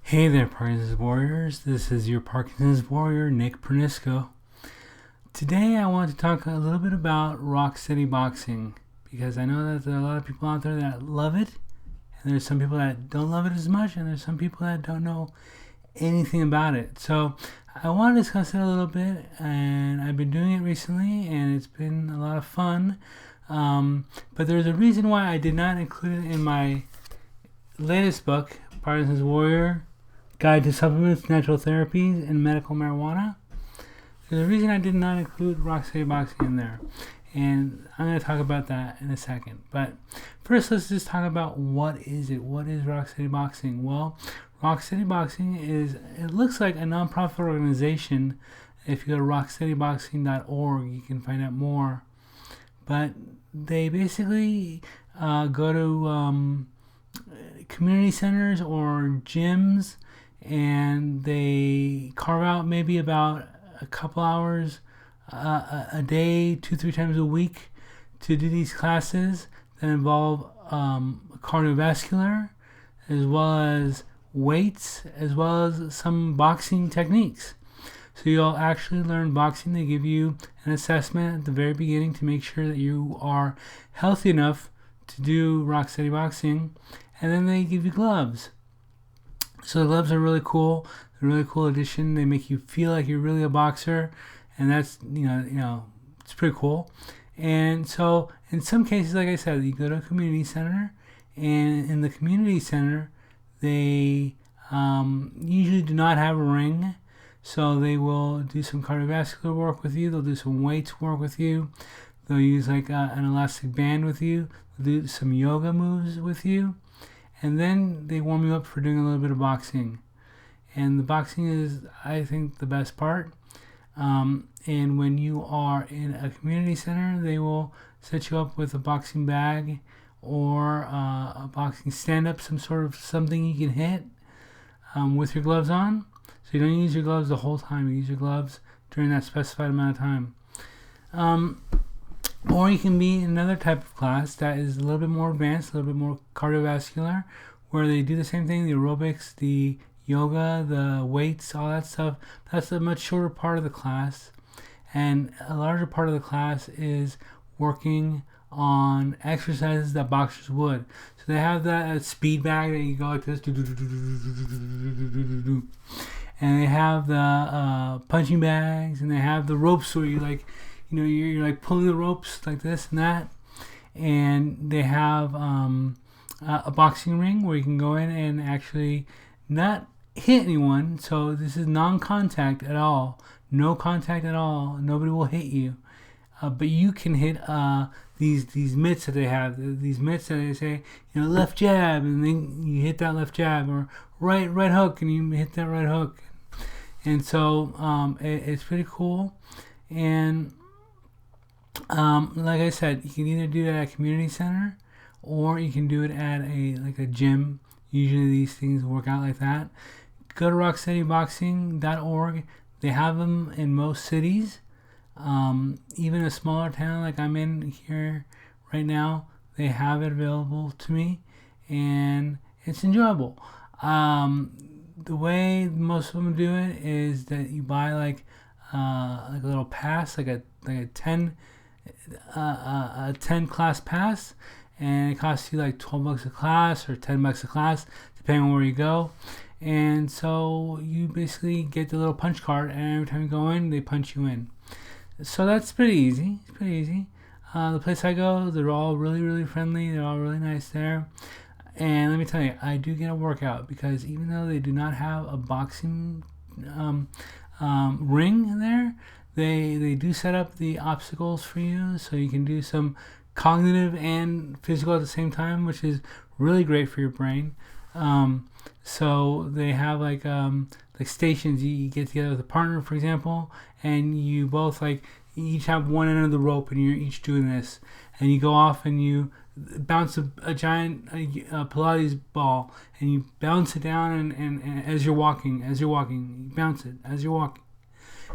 Hey there, Parkinson's Warriors. This is your Parkinson's Warrior, Nick Pernisco. Today I want to talk a little bit about rock steady boxing because I know that there are a lot of people out there that love it, and there's some people that don't love it as much, and there's some people that don't know anything about it. So I want to discuss it a little bit, and I've been doing it recently, and it's been a lot of fun. But there's a reason why I did not include it in my latest book, Parkinson's Warrior, Guide to Supplements, Natural Therapies, and Medical Marijuana. There's a reason I did not include rock steady boxing in there, and I'm going to talk about that in a second. But first, let's just talk about what is it. What is rock steady boxing? Well, rock steady boxing it looks like a nonprofit organization. If you go to rocksteadyboxing.org, you can find out more. But they basically go to community centers or gyms, and they carve out maybe about a couple hours a day, 2-3 times a week, to do these classes that involve cardiovascular, as well as weights, as well as some boxing techniques. So you'll actually learn boxing. They give you an assessment at the very beginning to make sure that you are healthy enough to do rock steady boxing, and then they give you gloves. So the gloves are really cool. They're a really cool addition. They make you feel like you're really a boxer, and that's it's pretty cool. And so in some cases, like I said, you go to a community center, and in the community center, they usually do not have a ring. So they will do some cardiovascular work with you. They'll do some weights work with you. They'll use like an elastic band with you. They'll do some yoga moves with you. And then they warm you up for doing a little bit of boxing. And the boxing is, I think, the best part. And when you are in a community center, they will set you up with a boxing bag or a boxing stand-up, some sort of something you can hit with your gloves on. So you don't use your gloves the whole time. You use your gloves during that specified amount of time. Or you can be in another type of class that is a little bit more advanced, a little bit more cardiovascular, where they do the same thing, the aerobics, the yoga, the weights, all that stuff. That's a much shorter part of the class. And a larger part of the class is working on exercises that boxers would. So they have that speed bag that you go like this. And they have the punching bags, and they have the ropes where you you're like pulling the ropes like this and that. And they have a boxing ring where you can go in and actually not hit anyone. So this is non-contact at all, no contact at all. Nobody will hit you, but you can hit these mitts that they have. These mitts that they say, left jab, and then you hit that left jab, or right hook, and you hit that right hook. And so it's pretty cool. And like I said, you can either do it at a community center, or you can do it at a gym. Usually these things work out like that. Go to rocksteadyboxing.org. They have them in most cities. Even a smaller town like I'm in here right now, they have it available to me, and it's enjoyable. The way most of them do it is that you buy like a little pass, like a 10 class pass, and it costs you like $12 a class or $10 a class, depending on where you go. And so you basically get the little punch card, and every time you go in, they punch you in. So that's pretty easy. It's pretty easy. The place I go, they're all really, really friendly. They're all really nice there. And let me tell you, I do get a workout, because even though they do not have a boxing ring there, they do set up the obstacles for you, so you can do some cognitive and physical at the same time, which is really great for your brain. So they have like stations. You get together with a partner, for example, and you both you each have one end of the rope, and you're each doing this, and you go off and you bounce a giant Pilates ball, and you bounce it down, and as you're walking, you bounce it as you're walking.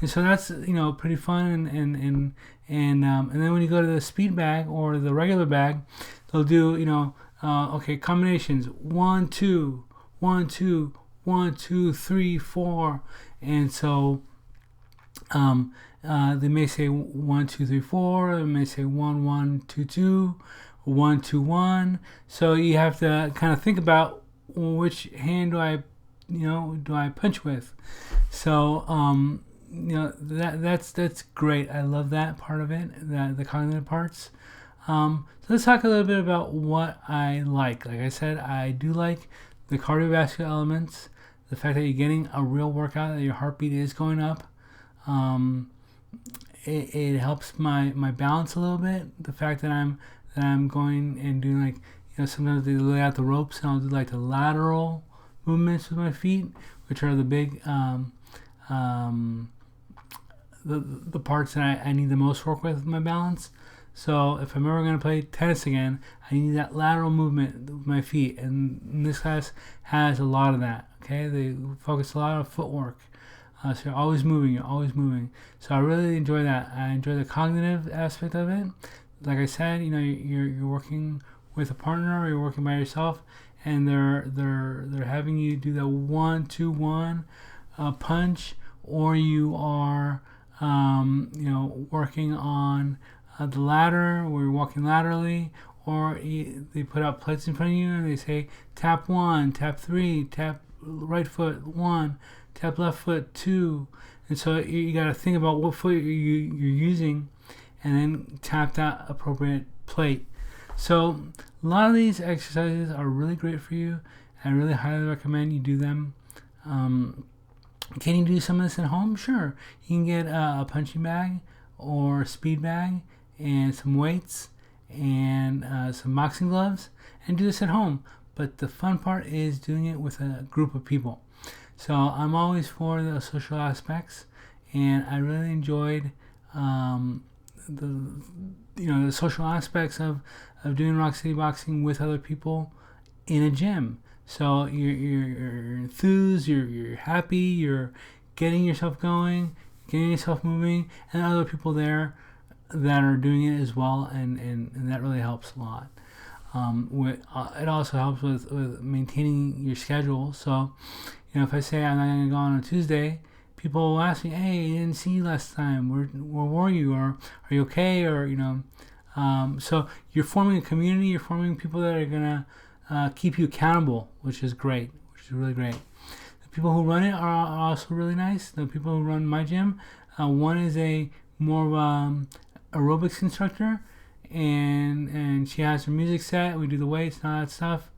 And so that's pretty fun, and then when you go to the speed bag or the regular bag, they'll do combinations 1 2 1 2 1, 2, 3, 4, and so they may say 1, 2, 3, 4. They may say 1, 1, 2, 2, 1, 2, 1. So you have to kind of think about, well, which hand do I punch with? So that's great. I love that part of it, the cognitive parts. So let's talk a little bit about what I like. Like I said, I do like the cardiovascular elements, the fact that you're getting a real workout, that your heartbeat is going up. It helps my balance a little bit. The fact that I'm going and doing, like, sometimes they lay out the ropes and I'll do like the lateral movements with my feet, which are the big the parts that I need the most work with my balance. So if I'm ever going to play tennis again, I need that lateral movement with my feet, and this class has a lot of that. Okay, they focus a lot on footwork. So you're always moving. So I really enjoy that. I enjoy the cognitive aspect of it. Like I said, you're working with a partner, or you're working by yourself, and they're having you do the 1, 2, 1 punch, or you are working on the ladder, where you're walking laterally, or they put out plates in front of you and they say tap 1, tap 3, tap right foot 1, tap left foot 2, and so you got to think about what foot you're using, and then tap that appropriate plate. So a lot of these exercises are really great for you. I really highly recommend you do them. Can you do some of this at home? Sure. You can get a punching bag or a speed bag and some weights and some boxing gloves and do this at home. But the fun part is doing it with a group of people. So I'm always for the social aspects, and I really enjoyed the social aspects of doing Rock City Boxing with other people in a gym. So you're enthused, you're happy, you're getting yourself going, getting yourself moving, and other people there that are doing it as well, and that really helps a lot. It also helps with maintaining your schedule. So, if I say I'm not going to go on a Tuesday, people will ask me, "Hey, I didn't see you last time. Where were you? Or are you okay?" Or so you're forming a community. You're forming people that are gonna keep you accountable, which is great, which is really great. The people who run it are also really nice. The people who run my gym, one is a more aerobics instructor, and she has her music set. We do the weights and all that stuff.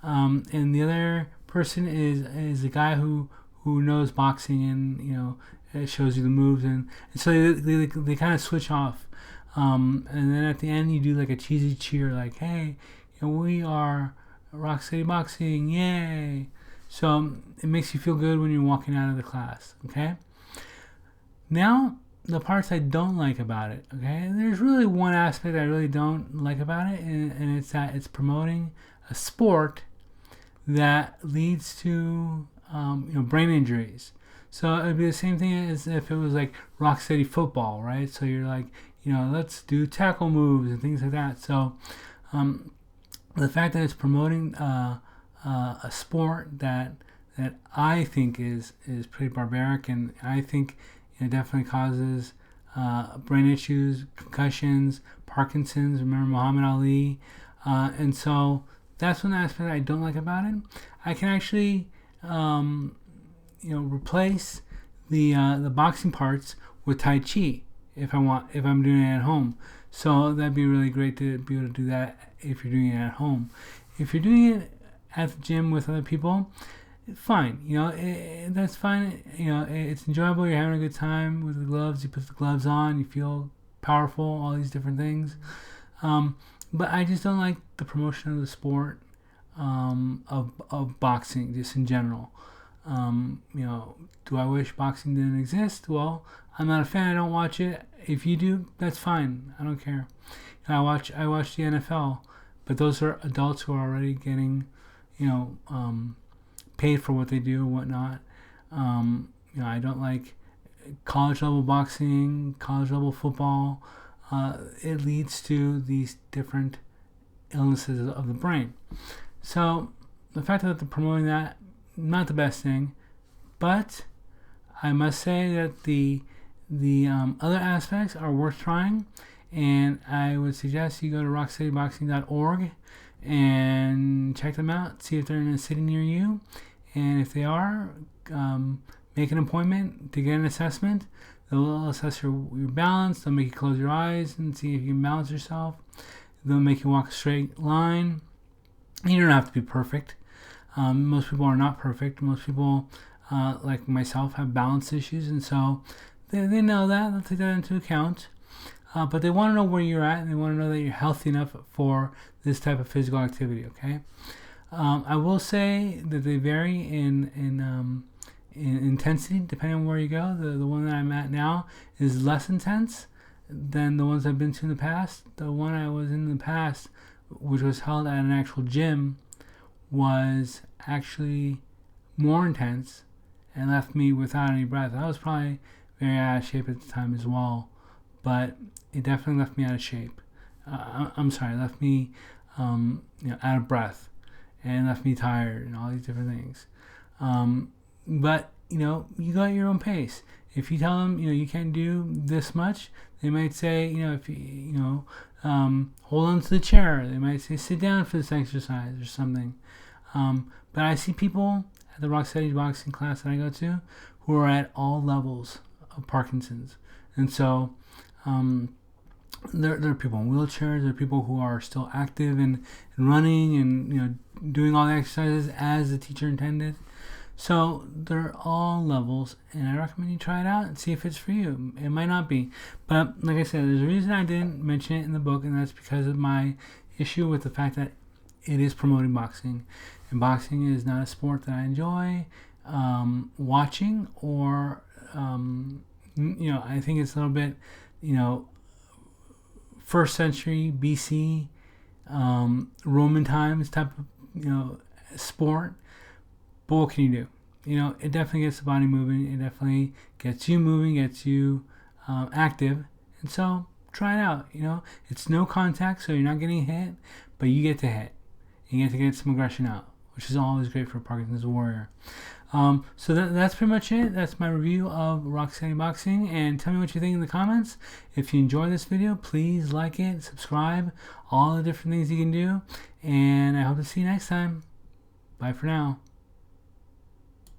And the other person is a guy who knows boxing, and it shows you the moves, and so they kind of switch off. And then at the end you do like a cheesy cheer, like, "Hey, we are Rock City Boxing, yay!" So it makes you feel good when you're walking out of the class. Okay. Now, the parts I don't like about it. Okay, there's really one aspect I really don't like about it, and it's that it's promoting a sport that leads to brain injuries. So it'd be the same thing as if it was like Rock City football, right? So you're like, let's do tackle moves and things like that. So the fact that it's promoting a sport that I think is pretty barbaric, and I think it definitely causes brain issues, concussions, Parkinson's. Remember Muhammad Ali, and so that's one aspect I don't like about it. I can actually, replace the boxing parts with Tai Chi if I'm doing it at home. So that'd be really great to be able to do that if you're doing it at home. If you're doing it at the gym with other people, fine. That's fine. It's enjoyable. You're having a good time with the gloves. You put the gloves on. You feel powerful. All these different things. But I just don't like the promotion of the sport of boxing, just in general. Do I wish boxing didn't exist? Well, I'm not a fan. I don't watch it. If you do, that's fine. I don't care. I watch the NFL, but those are adults who are already getting, paid for what they do and whatnot. I don't like college level boxing, college level football. It leads to these different illnesses of the brain. So the fact that they're promoting that not the best thing, but I must say that the other aspects are worth trying, and I would suggest you go to rocksteadyboxing.org and check them out, see if they're in a city near you, and if they are, make an appointment to get an assessment. They'll assess your balance, they'll make you close your eyes and see if you can balance yourself. They'll make you walk a straight line. You don't have to be perfect. Most people are not perfect. Most people, like myself, have balance issues, and so they know that. They'll take that into account. But they want to know where you're at, and they want to know that you're healthy enough for this type of physical activity, okay? I will say that they vary in intensity depending on where you go. The one that I'm at now is less intense than the ones I've been to in the past. The one I was in the past, which was held at an actual gym, was actually more intense and left me without any breath. I was probably very out of shape at the time as well, but it definitely left me out of shape. Left me out of breath, and left me tired and all these different things. But you go at your own pace. If you tell them you can't do this much, they might say if you hold on to the chair. They might say sit down for this exercise or something. But I see people at the Rock Steady boxing class that I go to who are at all levels of Parkinson's, and so there are people in wheelchairs. There are people who are still active and running and doing all the exercises as the teacher intended. So they're all levels, and I recommend you try it out and see if it's for you. It might not be, but like I said, there's a reason I didn't mention it in the book, and that's because of my issue with the fact that it is promoting boxing, and boxing is not a sport that I enjoy watching, or I think it's a little bit first century BC Roman times type of sport. But what can you do? It definitely gets the body moving. It definitely gets you moving, gets you active. And so try it out. It's no contact, so you're not getting hit, but you get to hit. You get to get some aggression out, which is always great for Parkinson's warrior. So that's pretty much it. That's my review of Rock Steady Boxing. And tell me what you think in the comments. If you enjoyed this video, please like it, subscribe, all the different things you can do. And I hope to see you next time. Bye for now.